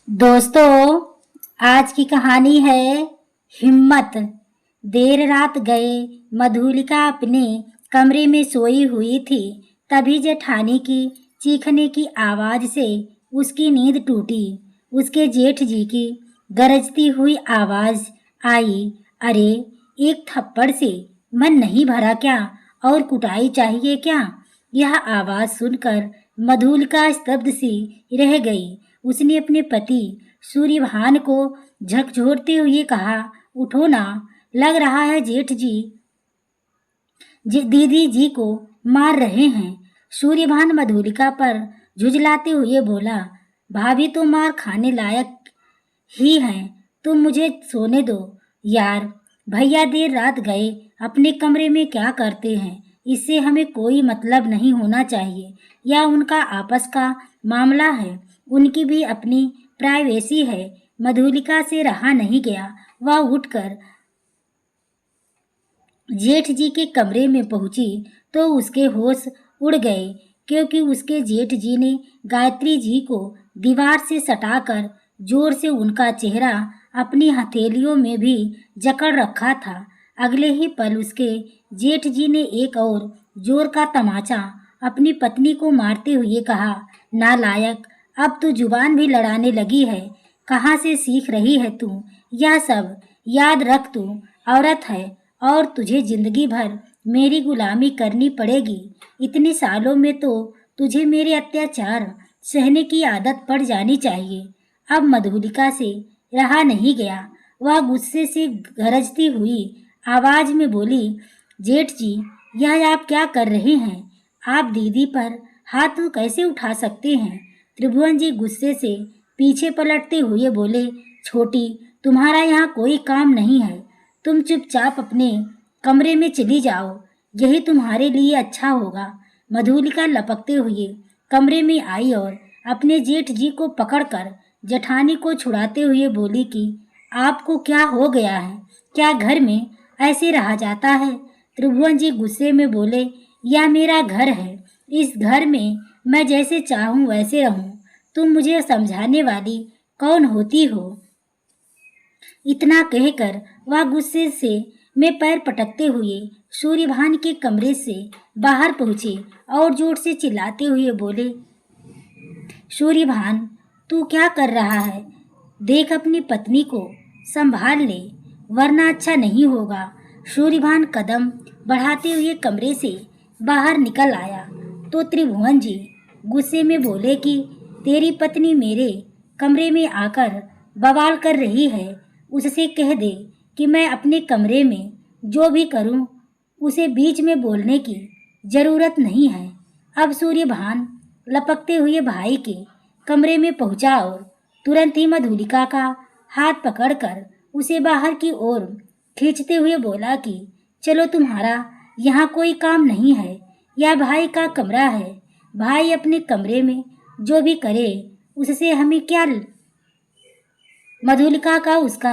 दोस्तों, आज की कहानी है हिम्मत। देर रात गए मधुलिका अपने कमरे में सोई हुई थी। तभी जेठानी की चीखने की आवाज से उसकी नींद टूटी। उसके जेठ जी की गरजती हुई आवाज आई, अरे एक थप्पड़ से मन नहीं भरा क्या, और कुटाई चाहिए क्या। यह आवाज सुनकर मधुलिका स्तब्ध सी रह गई। उसने अपने पति सूर्यभान को झकझोरते हुए कहा, उठो ना, लग रहा है जेठ जी दीदी जी को मार रहे हैं। सूर्यभान मधुलिका पर झुझलाते हुए बोला, भाभी तो मार खाने लायक ही हैं, तुम मुझे सोने दो। यार, भैया देर रात गए अपने कमरे में क्या करते हैं, इससे हमें कोई मतलब नहीं होना चाहिए। या उनका आपस का मामला है, उनकी भी अपनी प्राइवेसी है। मधुलिका से रहा नहीं गया। वह उठकर जेठ जी के कमरे में पहुंची तो उसके होश उड़ गए, क्योंकि उसके जेठ जी ने गायत्री जी को दीवार से सटाकर जोर से उनका चेहरा अपनी हथेलियों में भी जकड़ रखा था। अगले ही पल उसके जेठ जी ने एक और जोर का तमाचा अपनी पत्नी को मारते हुए कहा, नालायक, अब तो जुबान भी लड़ाने लगी है। कहाँ से सीख रही है तू यह सब। याद रख, तू औरत है और तुझे जिंदगी भर मेरी गुलामी करनी पड़ेगी। इतने सालों में तो तुझे मेरे अत्याचार सहने की आदत पड़ जानी चाहिए। अब मधुलिका से रहा नहीं गया। वह गुस्से से गरजती हुई आवाज में बोली, जेठ जी, यह आप क्या कर रहे हैं। आप दीदी पर हाथ कैसे उठा सकते हैं। त्रिभुवन जी गुस्से से पीछे पलटते हुए बोले, छोटी, तुम्हारा यहाँ कोई काम नहीं है। तुम चुपचाप अपने कमरे में चली जाओ, यही तुम्हारे लिए अच्छा होगा। मधुलिका लपकते हुए कमरे में आई और अपने जेठ जी को पकड़कर जेठानी को छुड़ाते हुए बोली कि आपको क्या हो गया है, क्या घर में ऐसे रहा जाता है। त्रिभुवन जी गुस्से में बोले, यह मेरा घर है, इस घर में मैं जैसे चाहूँ वैसे रहूँ। तुम मुझे समझाने वाली कौन होती हो। इतना कहकर वह गुस्से से में पैर पटकते हुए सूर्यभान के कमरे से बाहर पहुंचे और जोर से चिल्लाते हुए बोले, सूर्यभान, तू क्या कर रहा है। देख, अपनी पत्नी को संभाल ले, वरना अच्छा नहीं होगा। सूर्यभान कदम बढ़ाते हुए कमरे से बाहर निकल आया तो त्रिभुवन जी गुस्से में बोले कि तेरी पत्नी मेरे कमरे में आकर बवाल कर रही है, उससे कह दे कि मैं अपने कमरे में जो भी करूं उसे बीच में बोलने की जरूरत नहीं है। अब सूर्यभान लपकते हुए भाई के कमरे में पहुंचा और तुरंत ही मधुलिका का हाथ पकड़कर उसे बाहर की ओर खींचते हुए बोला कि चलो, तुम्हारा यहाँ कोई काम नहीं है, यह भाई का कमरा है। भाई अपने कमरे में जो भी करे उससे हमें क्या। मधुलिका का उसका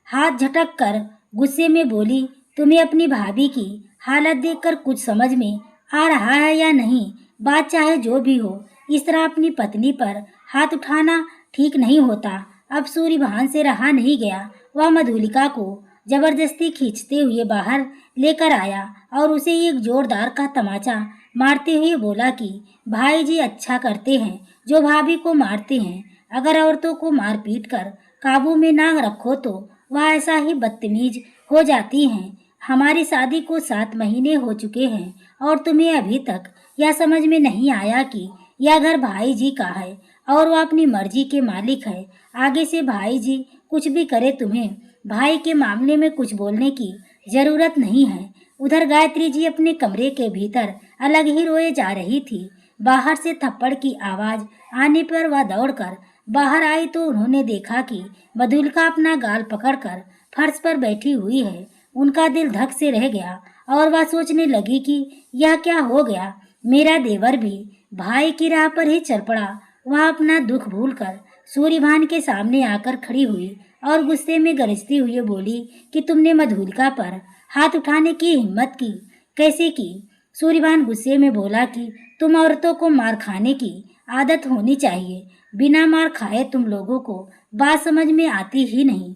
हाथ झटक कर गुस्से में बोली, तुम्हें अपनी भाभी की हालत देखकर कुछ समझ में आ रहा है या नहीं। बात चाहे जो भी हो, इस तरह अपनी पत्नी पर हाथ उठाना ठीक नहीं होता। अब सूर्यभान से रहा नहीं गया। वह मधुलिका को जबरदस्ती खींचते हुए बाहर लेकर आया और उसे एक जोरदार का तमाचा मारते हुए बोला कि भाई जी अच्छा करते हैं जो भाभी को मारते हैं। अगर औरतों को मार पीट कर काबू में ना रखो तो वह ऐसा ही बदतमीज हो जाती हैं। हमारी शादी को 7 महीने हो चुके हैं और तुम्हें अभी तक यह समझ में नहीं आया कि यह घर भाई जी का है और वह अपनी मर्जी के मालिक है। आगे से भाई जी कुछ भी करे, तुम्हें भाई के मामले में कुछ बोलने की जरूरत नहीं है। उधर गायत्री जी अपने कमरे के भीतर अलग ही रोए जा रही थी। बाहर से थप्पड़ की आवाज आने पर वह दौड़कर बाहर आई तो उन्होंने देखा कि मधुलिका अपना गाल पकड़कर फर्श पर बैठी हुई है। उनका दिल धक से रह गया और वह सोचने लगी कि यह क्या हो गया। मेरा देवर भी भाई की राह पर ही चल पड़ा। वह अपना दुख भूलकर सूर्यभान के सामने आकर खड़ी हुई और गुस्से में गरजती हुई बोली कि तुमने मधुलिका पर हाथ उठाने की हिम्मत की, कैसे की। सूर्यभान गुस्से में बोला कि तुम औरतों को मार खाने की आदत होनी चाहिए। बिना मार खाए तुम लोगों को बात समझ में आती ही नहीं।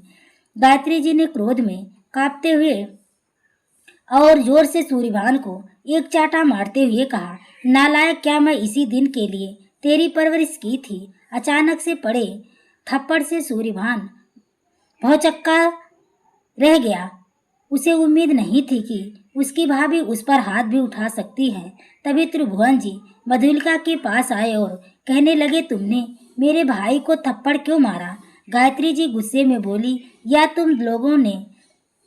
गायत्री जी ने क्रोध में कांपते हुए और जोर से सूर्यभान को एक चाटा मारते हुए कहा, नालायक, क्या मैं इसी दिन के लिए तेरी परवरिश की थी? अचानक से पड़े थप्पड़ से सूर्यभान भौचक्का रह गया। उसे उम्मीद नहीं थी कि उसकी भाभी उस पर हाथ भी उठा सकती है। तभी त्रिभुवन जी मधुलिका के पास आए और कहने लगे, तुमने मेरे भाई को थप्पड़ क्यों मारा? गायत्री जी गुस्से में बोली, या तुम लोगों ने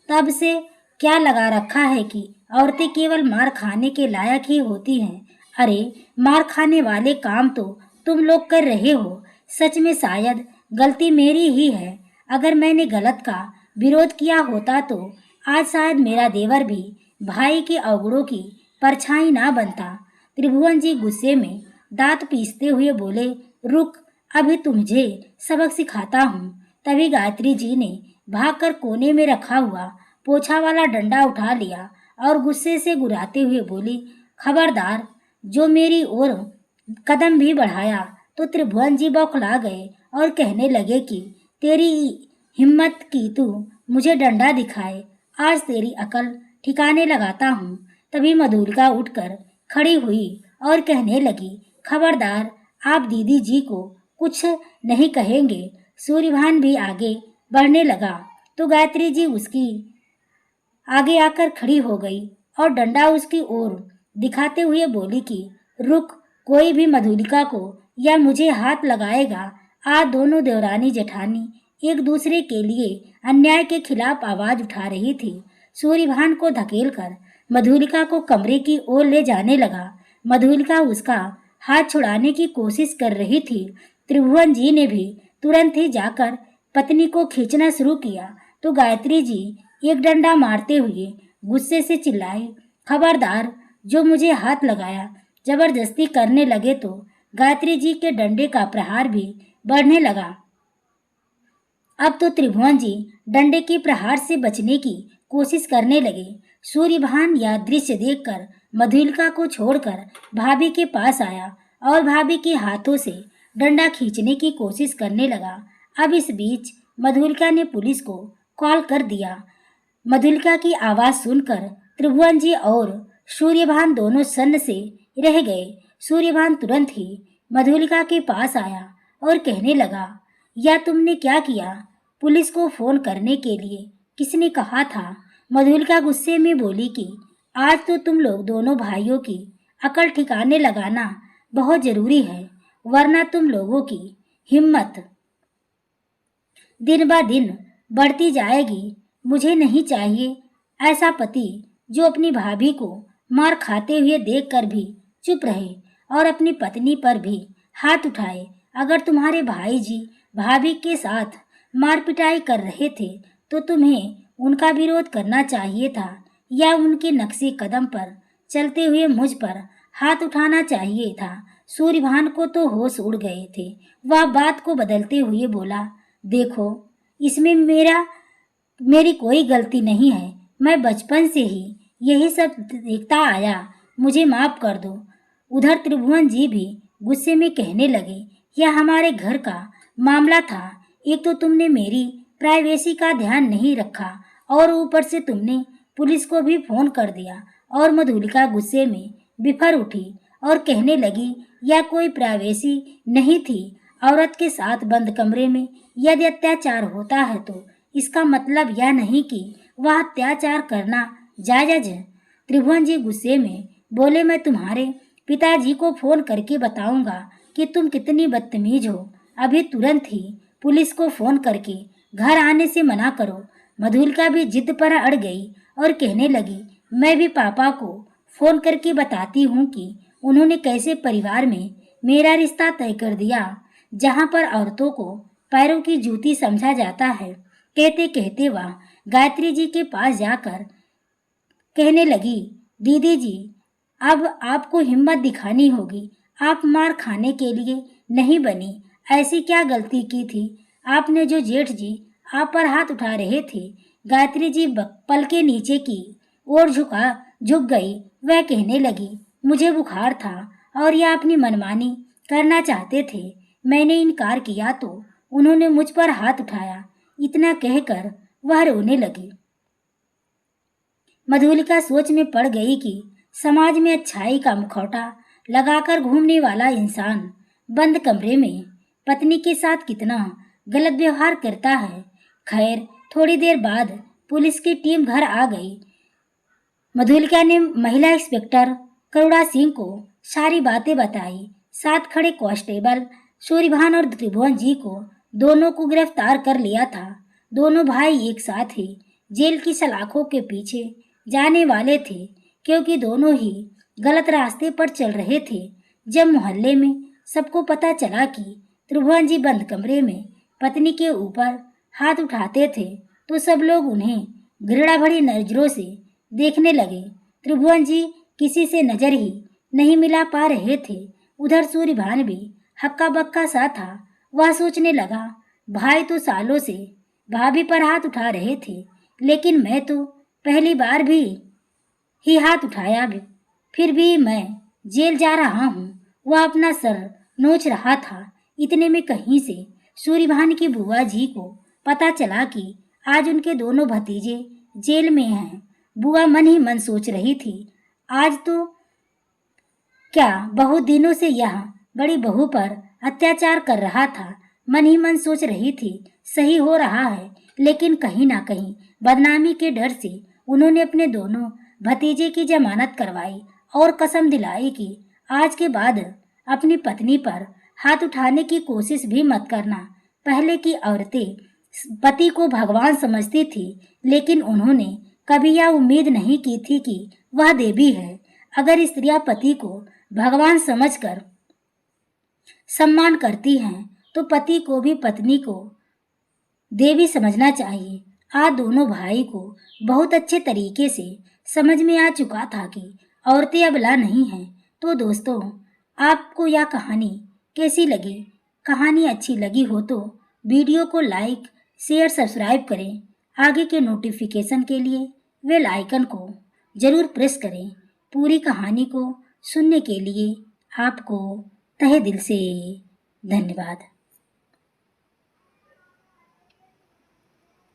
तब से क्या लगा रखा है कि औरतें केवल मार खाने के लायक ही होती हैं? अरे, मार खाने वाले काम तो तुम लोग कर रहे हो। सच में शायद गलती मेरी ही है। अगर मैंने गलत का विरोध किया होता तो आज शायद मेरा देवर भी भाई के अवगुणों की परछाई ना बनता। त्रिभुवन जी गुस्से में दांत पीसते हुए बोले, रुक, अभी तुझे सबक सिखाता हूँ। तभी गायत्री जी ने भागकर कोने में रखा हुआ पोछा वाला डंडा उठा लिया और गुस्से से गुर्राते हुए बोली, खबरदार, जो मेरी ओर कदम भी बढ़ाया। तो त्रिभुवन जी बौखला गए और कहने लगे कि तेरी हिम्मत की तू मुझे डंडा दिखाए, आज तेरी अकल ठिकाने लगाता हूँ। तभी मधुलिका उठकर खड़ी हुई और कहने लगी, खबरदार, आप दीदी जी को कुछ नहीं कहेंगे। सूर्यभान भी आगे बढ़ने लगा तो गायत्री जी उसकी आगे आकर खड़ी हो गई और डंडा उसकी ओर दिखाते हुए बोली कि रुक, कोई भी मधुलिका को या मुझे हाथ लगाएगा। आज दोनों देवरानी जेठानी एक दूसरे के लिए अन्याय के खिलाफ आवाज उठा रही थी। सूर्यभान को धकेलकर मधुलिका को कमरे की ओर ले जाने लगा। मधुलिका उसका हाथ छुड़ाने की कोशिश कर रही थी। त्रिभुवन जी ने भी तुरंत ही जाकर पत्नी को खींचना शुरू किया तो गायत्री जी एक डंडा मारते हुए गुस्से से चिल्लाई, खबरदार, जो मुझे हाथ लगाया। जबरदस्ती करने लगे तो गायत्री जी के डंडे का प्रहार भी बढ़ने लगा। अब तो त्रिभुवन जी डंडे के प्रहार से बचने की कोशिश करने लगे। सूर्यभान यह दृश्य देखकर मधुलिका को छोड़कर भाभी के पास आया और भाभी के हाथों से डंडा खींचने की कोशिश करने लगा। अब इस बीच मधुलिका ने पुलिस को कॉल कर दिया। मधुलिका की आवाज सुनकर त्रिभुवन जी और सूर्यभान दोनों सन्न से रह गए। सूर्यभान तुरंत ही मधुलिका के पास आया और कहने लगा, या तुमने क्या किया? पुलिस को फोन करने के लिए किसने कहा था? मधुलिका गुस्से में बोली कि आज तो तुम लोग दोनों भाइयों की अकल ठिकाने लगाना बहुत जरूरी है, वरना तुम लोगों की हिम्मत दिन ब दिन बढ़ती जाएगी। मुझे नहीं चाहिए ऐसा पति जो अपनी भाभी को मार खाते हुए देखकर भी चुप रहे और अपनी पत्नी पर भी हाथ उठाए। अगर तुम्हारे भाई जी भाभी के साथ मार पिटाई कर रहे थे तो तुम्हें उनका विरोध करना चाहिए था, या उनके नक्शे कदम पर चलते हुए मुझ पर हाथ उठाना चाहिए था। सूर्यभान को तो होश उड़ गए थे। वह बात को बदलते हुए बोला, देखो, इसमें मेरी कोई गलती नहीं है। मैं बचपन से ही यही सब देखता आया, मुझे माफ कर दो। उधर त्रिभुवन जी भी गुस्से में कहने लगे, यह हमारे घर का मामला था। एक तो तुमने मेरी प्राइवेसी का ध्यान नहीं रखा और ऊपर से तुमने पुलिस को भी फोन कर दिया। और मधुलिका गुस्से में बिफर उठी और कहने लगी, यह कोई प्राइवेसी नहीं थी। औरत के साथ बंद कमरे में यदि अत्याचार होता है तो इसका मतलब यह नहीं कि वह अत्याचार करना जायज है। त्रिभुवन जी गुस्से में बोले, मैं तुम्हारे पिताजी को फोन करके बताऊंगा कि तुम कितनी बदतमीज हो। अभी तुरंत ही पुलिस को फोन करके घर आने से मना करो। मधुलिका भी जिद पर अड़ गई और कहने लगी, मैं भी पापा को फोन करके बताती हूँ कि उन्होंने कैसे परिवार में मेरा रिश्ता तय कर दिया, जहाँ पर औरतों को पैरों की जूती समझा जाता है। कहते कहते वह गायत्री जी के पास जाकर कहने लगी, दीदी जी, अब आपको हिम्मत दिखानी होगी। आप मार खाने के लिए नहीं बनी। ऐसी क्या गलती की थी आपने जो जेठ जी आप पर हाथ उठा रहे थे? गायत्री जी पल के नीचे की ओर झुक गई। वह कहने लगी, मुझे बुखार था और यह अपनी मनमानी करना चाहते थे। मैंने इनकार किया तो उन्होंने मुझ पर हाथ उठाया। इतना कहकर वह रोने लगी। मधुलिका सोच में पड़ गई कि समाज में अच्छाई का मुखौटा लगाकर घूमने वाला इंसान बंद कमरे में पत्नी के साथ कितना गलत व्यवहार करता है। खैर, थोड़ी देर बाद पुलिस की टीम घर आ गई। मधुलिका ने महिला इंस्पेक्टर करुणा सिंह को सारी बातें बताई। साथ खड़े कांस्टेबल सूर्यभान और त्रिभुवन जी को दोनों को गिरफ्तार कर लिया था। दोनों भाई एक साथ ही जेल की सलाखों के पीछे जाने वाले थे, क्योंकि दोनों ही गलत रास्ते पर चल रहे थे। जब मोहल्ले में सबको पता चला कि त्रिभुवन जी बंद कमरे में पत्नी के ऊपर हाथ उठाते थे, तो सब लोग उन्हें घृणा भरी नजरों से देखने लगे। त्रिभुवन जी किसी से नजर ही नहीं मिला पा रहे थे। उधर सूर्यभान भी हक्का बक्का सा था। वह सोचने लगा, भाई तो सालों से भाभी पर हाथ उठा रहे थे, लेकिन मैं तो पहली बार भी ही हाथ उठाया भी, फिर भी मैं जेल जा रहा हूँ। वह अपना सर नोच रहा था। इतने में कहीं से सूर्यभान की बुआ जी को पता चला कि आज उनके दोनों भतीजे जेल में हैं। बुआ मन ही मन सोच रही थी, आज तो क्या बहुत दिनों से यह बड़ी बहू पर अत्याचार कर रहा था। मन ही मन सोच रही थी, सही हो रहा है, लेकिन कहीं ना कहीं बदनामी के डर से उन्होंने अपने दोनों भतीजे की जमानत करवाई और कसम दिलाई कि आज के बाद अपनी पत्नी पर हाथ उठाने की कोशिश भी मत करना। पहले की औरतें पति को भगवान समझती थी, लेकिन उन्होंने कभी यह उम्मीद नहीं की थी कि वह देवी है। अगर स्त्रियां पति को भगवान समझकर सम्मान करती हैं, तो पति को भी पत्नी को देवी समझना चाहिए। आज दोनों भाई को बहुत अच्छे तरीके से समझ में आ चुका था कि औरतें अबला नहीं हैं। तो दोस्तों, आपको यह कहानी कैसी लगी? कहानी अच्छी लगी हो तो वीडियो को लाइक, शेयर, सब्सक्राइब करें। आगे के नोटिफिकेशन के लिए बेल आइकन को जरूर प्रेस करें। पूरी कहानी को सुनने के लिए आपको तहे दिल से धन्यवाद।